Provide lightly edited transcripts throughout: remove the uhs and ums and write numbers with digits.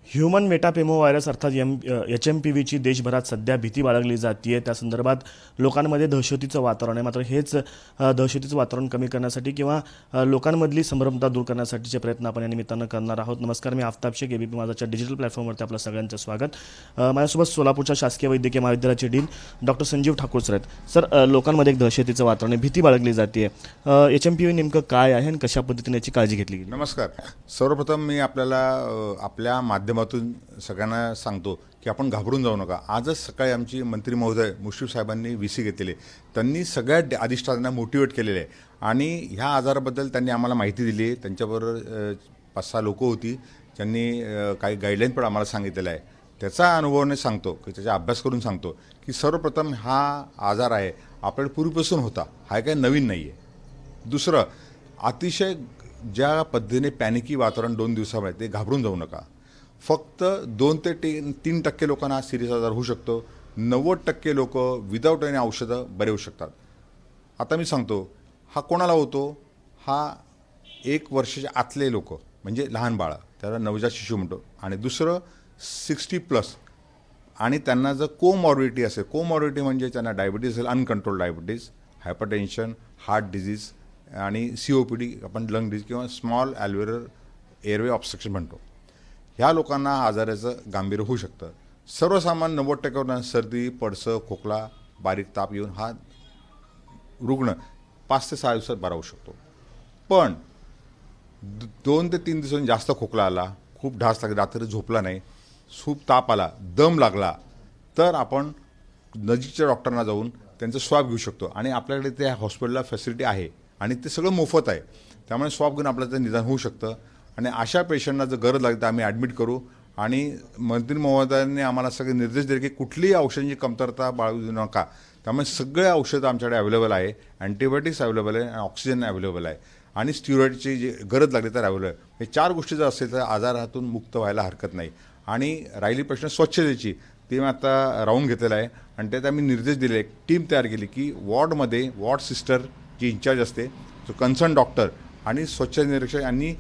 Human मेटापेमो virus अर्थात HMPVची देशभरात सध्या भीती बाळगली जाते। त्या संदर्भात लोकांमध्ये दहशतीचं वातावरण आहे। मात्र हेच दहशतीचं वातावरण कमी करण्यासाठी किंवा लोकांमधली संभ्रमता दूर करण्यासाठीचे प्रयत्न आपण या निमित्तानं करणार आहोत। नमस्कार, मी आफताब शेख, ABP माझाच्या डिजिटल प्लॅटफॉर्मवरती आपलं सगळ्यांचं स्वागत। माझ्यासोबत सोलापूरच्या शासकीय वैद्यकीय महाविद्यालयाचे dean doctor Sanjeev Thakur sir आहेत। सर, लोकांमध्ये एक दहशतीचं वातावरण आहे, भीती बाळगली जाते। HMPV नेमकं काय आहे आणि कशा पद्धतीने याची काळजी घेतली गेली? नमस्कार. सर्वप्रथम मी आपल्याला आपल्या माध्यमातून सगळ्यांना सांगतो की आपण घाबरून जाऊ नका। आजच सकाळी आमची मंत्री महोदय मुश्रीफ साहेबांनी VC घेतलेले, त्यांनी सगळ्या अधिष्ठानांना मोटिवेट केलेले आहे आणि ह्या आजाराबद्दल त्यांनी आम्हाला माहिती दिली आहे। त्यांच्याबरोबर 5-6 लोक होती, त्यांनी काही गाईडलाईन पण आम्हाला सांगितलेलं आहे। त्याचा अनुभवाने सांगतो की त्याचा अभ्यास करून सांगतो की सर्वप्रथम हा आजार आहे आपल्याला पूर्वीपासून होता, हा काही नवीन नाही आहे। दुसरं, अतिशय ज्या पद्धतीने पॅनिकी वातावरण 2 दिवसामध्ये, ते घाबरून जाऊ नका। फक्त 2 ते 3% लोकांना हा सिरियस आजार होऊ शकतो। 90% लोक विदाऊट एनी औषधं बरे होऊ शकतात। आता मी सांगतो हा कोणाला होतो, हा 1 वर्षाच्या आतले लोक म्हणजे लहान बाळं, त्याला नवजात शिशु म्हणतो। आणि दुसरं 60+ आणि त्यांना जर कोमॉर्बिडिटी असेल, कोमॉर्बिडिटी म्हणजे त्यांना डायबिटीज असेल, uncontrol diabetes, hypertension, heart disease आणि COPD, आपण लंग डिजीज किंवा स्मॉल ॲल्व्हेओलर एअरवे ऑब्स्ट्रक्शन म्हणतो, ह्या लोकांना आजाराचं गांभीर्य होऊ शकतं। सर्वसामान्य 90% सर्दी, पडसं, खोकला, बारीक ताप येऊन हा रुग्ण 5 ते 6 दिवसात बरा होऊ शकतो। पण 2 ते 3 दिवसांनी जास्त खोकला आला, खूप ढास लागली, रात्री झोपला नाही, खूप ताप आला, दम लागला, तर आपण नजीकच्या डॉक्टरांना जाऊन त्यांचं स्वाब घेऊ शकतो। आणि आपल्याकडे त्या हॉस्पिटलला फॅसिलिटी आहे आणि ते सगळं मोफत आहे, त्यामुळे स्वाब घेऊन आपल्याला ते निदान होऊ शकतं। आणि अशा पेशंटना जर गरज लागली तर आम्ही ॲडमिट करू। आणि मंत्री महोदयांनी आम्हाला सगळे निर्देश दिले की कुठलीही औषधांची कमतरता बाळगू देऊ नका, त्यामुळे सगळे औषधं आमच्याकडे अवेलेबल आहे, अँटीबायोटिक्स अवेलेबल आहे आणि ऑक्सिजन अवेलेबल आहे आणि स्टिरॉइडची जी गरज लागली तर अवेलेबल आहे। हे 4 गोष्टी जर असेल तर आजारातून मुक्त व्हायला हरकत नाही। आणि राहिली प्रश्न स्वच्छतेची, ती मी आता राऊंड घेतलेला आहे आणि त्यात आम्ही निर्देश दिले, एक टीम तयार केली की वॉर्डमध्ये वॉर्ड सिस्टर जी इंचार्ज असते, जो कन्सर्न डॉक्टर आणि स्वच्छ निरीक्षक यांनी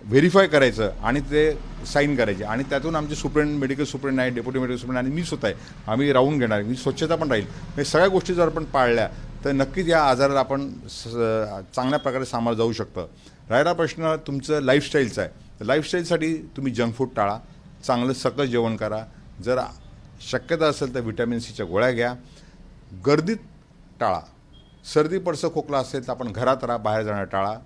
व्हेरीफाय करायचं आणि ते साईन करायचे। आणि त्यातून आमचे सुप्रिंट, मेडिकल सुप्रिंट आहे, डेप्युटी मेडिकल सुप्रिंट आणि मी स्वतः आहे, आम्ही राऊंड घेणार, मी स्वच्छता पण राहील। हे सगळ्या गोष्टी जर आपण पाळल्या तर नक्कीच या आजाराला आपण चांगल्या प्रकारे सामोरं जाऊ शकतं। राहिला प्रश्न तुमचं लाईफस्टाईलचा आहे, तर लाईफस्टाईलसाठी तुम्ही जंक फूड टाळा, चांगलं सकस जेवण करा, जर शक्यता असेल तर व्हिटॅमिन Cच्या गोळ्या घ्या, गर्दीत टाळा, सर्दी पडसं खोकला असेल तर आपण घरात राहा, बाहेर जाणं टाळा।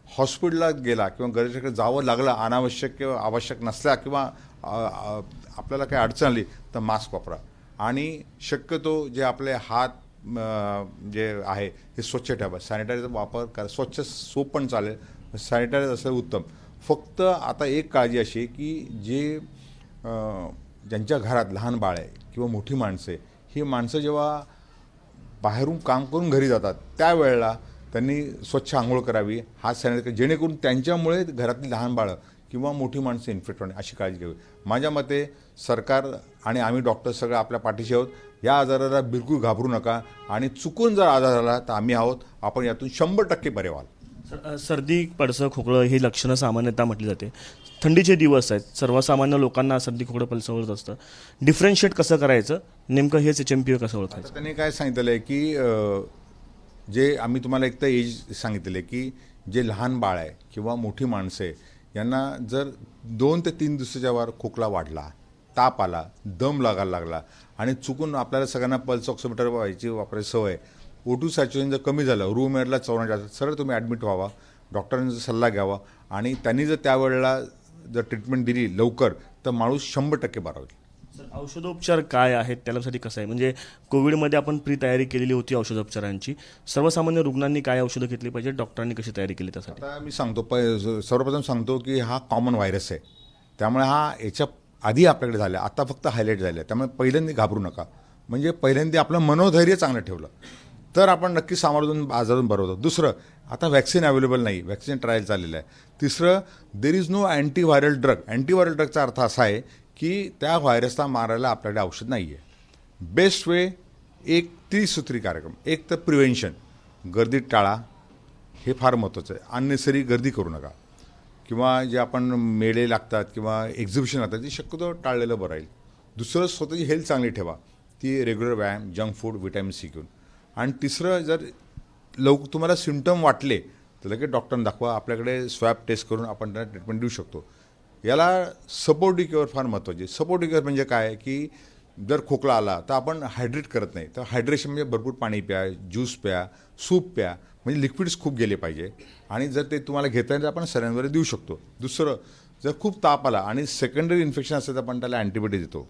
हॉस्पिटलला गेला किंवा गरजेकडे जावं लागलं अनावश्यक किंवा आवश्यक नसल्या किंवा आपल्याला काही अडचण आली तर मास्क वापरा। आणि शक्यतो जे आपले हात जे आहे हे स्वच्छ ठेवा, सॅनिटायझरचा वापर करा, स्वच्छ सोप पण चालेल, सॅनिटायझर असेल उत्तम। फक्त आता एक काळजी अशी आहे की जे ज्यांच्या घरात लहान बाळ आहे किंवा मोठी माणसं आहे, ही माणसं जेव्हा बाहेरून काम करून घरी जातात त्यावेळेला त्यांनी स्वच्छ आंघोळ करावी, हात सॅनिटाईज, जेणेकरून त्यांच्यामुळे घरातली लहान बाळं किंवा मोठी माणसं इन्फेक्ट होणे अशी काळजी घ्यावी। माझ्या मते सरकार आणि आम्ही डॉक्टर सगळं आपल्या पाठीशी आहोत। या आजाराला बिलकुल घाबरू नका आणि चुकून जर आजार झाला तर आम्ही आहोत, आपण यातून 100% बरे व्हाल। सर्दी, पडसं, खोकलं ही लक्षणं सामान्यतः म्हटली जाते। थंडीचे दिवस आहेत, सर्वसामान्य लोकांना सर्दी, खोकलं, पडसं होत असतं। डिफरन्शिएट कसं करायचं, नेमकं हेच HMPV कसं ओळखायचं? त्यांनी काय सांगितलेलं आहे की जे आम्ही तुम्हाला एक तर एज सांगितलेलं आहे की जे लहान बाळ आहे किंवा मोठी माणसं आहे यांना जर 2 ते 3 दिवसाच्या वर खोकला वाढला, ताप आला, दम लागायला लागला आणि चुकून आपल्याला सगळ्यांना पल्स ऑक्सिमीटर वापरायची सवय, O2 सॅच्युरेशन जर कमी झालं, रूम एअरला 94, सरळ तुम्ही ॲडमिट व्हावा, डॉक्टरांचा सल्ला घ्यावा आणि त्यांनी जर त्यावेळेला जर ट्रीटमेंट दिली लवकर तर माणूस 100% बरा होईल। औषधोपचार काय आहेत त्यासाठी कसं आहे, म्हणजे कोविडमध्ये आपण तयारी केलेली होती औषधोपचारांची, सर्वसामान्य रुग्णांनी काय औषधं घेतली पाहिजे, डॉक्टरांनी कशी तयारी केली त्यासाठी? आता मी सांगतो, सर्वप्रथम सांगतो की हा कॉमन व्हायरस आहे, त्यामुळे हा याच्या आधी आपल्याकडे झाला, आता फक्त हायलाईट झालं आहे, त्यामुळे पहिल्यांदा घाबरू नका। म्हणजे पहिल्यांदा आपलं मनोधैर्य चांगलं ठेवलं तर आपण नक्की सामोरून आजारून बरं होतो। दुसरं, आता वॅक्सिन अवेलेबल नाही, वॅक्सिन ट्रायल चाललेलं आहे। तिसरं, there is no antiviral drug. Antiviral ड्रगचा अर्थ असा आहे की त्या व्हायरसला मारायला आपल्याकडे औषध नाही आहे। बेस्ट वे एक त्रिसूत्री कार्यक्रम, एक तर प्रिव्हेन्शन, गर्दीत टाळा, हे फार महत्त्वाचं आहे, अननेसरी गर्दी करू नका। किंवा जे आपण मेळे लागतात किंवा एक्झिबिशन लागतात ते शक्यतो टाळलेलं बरं राहील. दुसरं स्वतःची हेल्थ चांगली ठेवा, ती रेग्युलर व्यायाम, जंक फूड, व्हिटॅमिन सी घेऊन. आणि तिसरं, जर तुम्हाला सिम्पटम वाटले तर लगेच डॉक्टरना दाखवा. आपल्याकडे स्वॅब टेस्ट करून आपण त्यांना ट्रीटमेंट देऊ शकतो. याला सपोर्टिव्ह केअर फार महत्त्वाची आहे. सपोर्टिव्ह केअर म्हणजे काय की जर खोकला आला तर आपण हायड्रेट करत नाही, तर हायड्रेशन म्हणजे भरपूर पाणी प्या, ज्यूस प्या, सूप प्या, म्हणजे लिक्विड्स खूप गेले पाहिजे. आणि जर ते तुम्हाला घेता येईल तर आपण सऱ्यांवर देऊ शकतो. दुसरं, जर खूप ताप आला आणि सेकंडरी इन्फेक्शन असेल तर आपण त्याला अँटीबायोटिक देतो.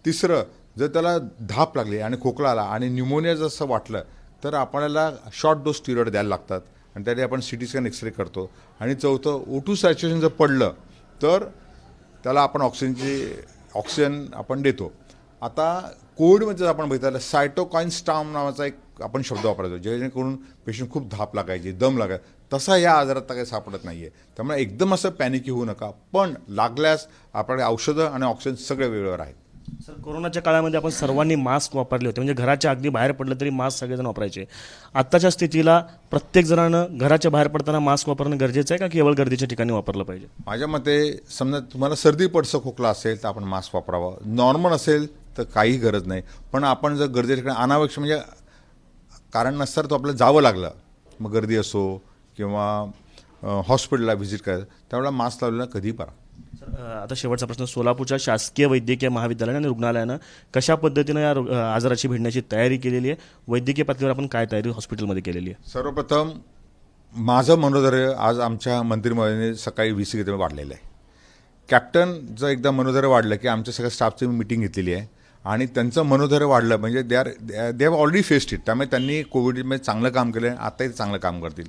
तिसरं, जर त्याला धाप लागली आणि खोकला आला आणि न्यूमोनिया जसं वाटलं तर आपल्याला शॉर्ट डोस स्टिरॉइड द्यायला लागतात आणि त्यासाठी आपण सिटी स्कॅन, एक्सरे करतो. आणि चौथं, O2 सॅच्युरेशन जर पडलं तर त्याला आपण ऑक्सिजन आपण देतो. आता कोविडमध्ये आपण बघितलं सायटोकाईन स्टॉर्म नावाचा एक आपण शब्द वापरायचो, जेणेकरून पेशंट खूप धाप लागायची, दम लागायचा. तसा या आजारात तर काही सापडत नाही आहे. त्यामुळे एकदम असं पॅनिकी होऊ नका, पण लागल्यास आपल्याकडे औषधं आणि ऑक्सिजन सगळे वेळेवर आहेत. सर, कोरोनाच्या काळामध्ये आपण सर्वांनी मास्क वापरले होते, म्हणजे घराच्या अगदी बाहेर पडलं तरी मास्क सगळेजण वापरायचे. आत्ताच्या स्थितीला प्रत्येक जणानं घराच्या बाहेर पडताना मास्क वापरणं गरजेचं आहे का केवळ गर्दीच्या ठिकाणी वापरलं पाहिजे? माझ्या मते, समजा तुम्हाला सर्दी पडसं खोकला असेल तर आपण मास्क वापरावं. नॉर्मल असेल तर काही गरज नाही. पण आपण जर गरजेच्या ठिकाणी अनावश्यक म्हणजे कारण नसतं तो आपल्याला जावं लागलं, मग गर्दी असो किंवा हॉस्पिटलला व्हिजिट करायचं, त्यावेळेला मास्क लावलेला कधी परा. सर, आता शेवटचा प्रश्न, सोलापूरच्या शासकीय वैद्यकीय महाविद्यालय आणि रुग्णालयानं कशा पद्धतीनं या आजाराची भिडण्याची तयारी केलेली आहे? वैद्यकीय पातळीवर आपण काय तयारी हॉस्पिटलमध्ये केलेली आहे? सर्वप्रथम माझं मनोधैर्य आज आमच्या मंत्रिमंडळाने सकाळी VC घेतल्यामुळे वाढलेलं आहे. कॅप्टनचं एकदा मनोधैर्य वाढलं की आमच्या सगळ्या स्टाफची मीटिंग घेतलेली आहे आणि त्यांचं मनोधैर्य वाढलं म्हणजे they have already faced it. त्यामुळे त्यांनी कोविडमध्ये चांगलं काम केलं आहे, आताही चांगलं काम करतील.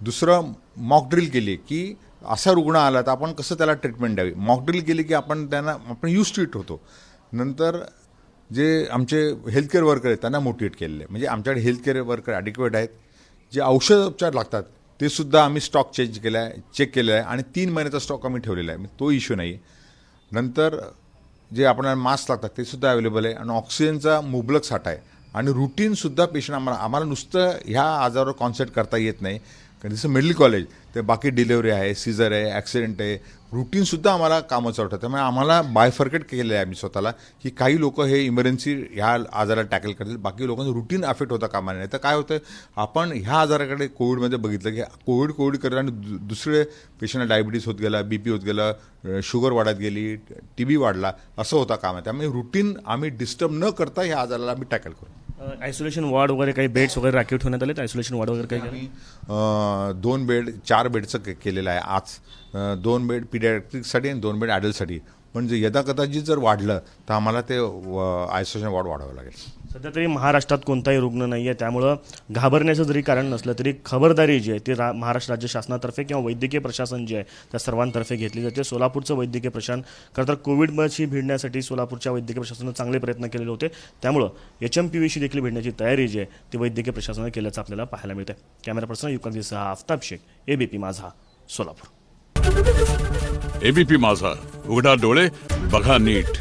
दुसरं, मॉक ड्रिल केली की असा रुग्ण आला तर आपण कसं त्याला ट्रीटमेंट द्यावी. मॉक ड्रिल केली की आपण यूज टू इट होतो. नंतर जे आमचे हेल्थकेअर वर्कर आहेत त्यांना मोटिवेट केलेलं आहे, म्हणजे आमच्याकडे हेल्थकेअर वर्कर ॲडिक्वेट आहेत. जे औषधोपचार लागतात ते सुद्धा आम्ही स्टॉक चेक केलेला आहे आणि 3 महिन्याचा स्टॉक आम्ही ठेवलेला आहे, तो इश्यू नाही. नंतर जे आपल्याला मास्क लागतात ते सुद्धा अवेलेबल आहे आणि ऑक्सिजनचा मुबलक साठा आहे. आणि रुटीनसुद्धा पेशंट आम्हाला नुसतं ह्या आजारावर कॉन्सन्ट्रेट करता येत नाही, कारण जसं मेडिकल कॉलेज ते बाकी डिलेवरी आहे, सीझर आहे, ॲक्सिडेंट आहे, रुटीनसुद्धा आम्हाला कामाचं वाटतं. त्यामुळे आम्हाला बायफर्केट केलेलं आहे आम्ही स्वतःला की काही लोक हे इमर्जन्सी ह्या आजाराला टॅकल करतील, बाकी लोकांचं रुटीन अफेक्ट होता कामा नये. तर काय होतं, आपण ह्या आजाराकडे कोविडमध्ये बघितलं की कोविड करत आणि दुसरे पेशंटला डायबिटीस होत गेला, BP होत गेला, शुगर वाढत गेली, TB वाढला, असं होता काम आहे. त्यामुळे रुटीन आम्ही डिस्टर्ब न करता ह्या आजाराला आम्ही टॅकल करू. आयसोलेशन वॉर्ड वगैरे काही बेड्स वगैरे राखीव ठेवण्यात आले? आयसोलेशन वॉर्ड वगैरे काही आम्ही 2 बेड 4 बेडचं केलेलं आहे आज. 2 बेड पिडियाट्रिकसाठी आणि 2 बेड ॲडल्टसाठी. पण जे यदाकदाचित जर वाढलं तर आम्हाला ते आयसोलेशन वॉर्ड वाढवावं लागेल. सध्या तरी महाराष्ट्रात कोणताही रुग्ण नाही आहे, त्यामुळं घाबरण्याचं जरी कारण नसलं तरी खबरदारी जी आहे ती महाराष्ट्र राज्य शासनातर्फे किंवा वैद्यकीय प्रशासन जे आहे त्या सर्वांतर्फे घेतली जाते. सोलापूरचं वैद्यकीय प्रशासन खरं तर कोविडशी भिडण्यासाठी सोलापूरच्या वैद्यकीय प्रशासनानं चांगले प्रयत्न केलेले होते, त्यामुळं HMPVशी देखील भिडण्याची तयारी जी आहे ती वैद्यकीय प्रशासनाने केल्याचं आपल्याला पाहायला मिळतं. कॅमेरा पर्सन युकांतीसह आफताब शेख, ABP माझा, सोलापूर. ABP माझा, उघडा डोळे बघा नीट.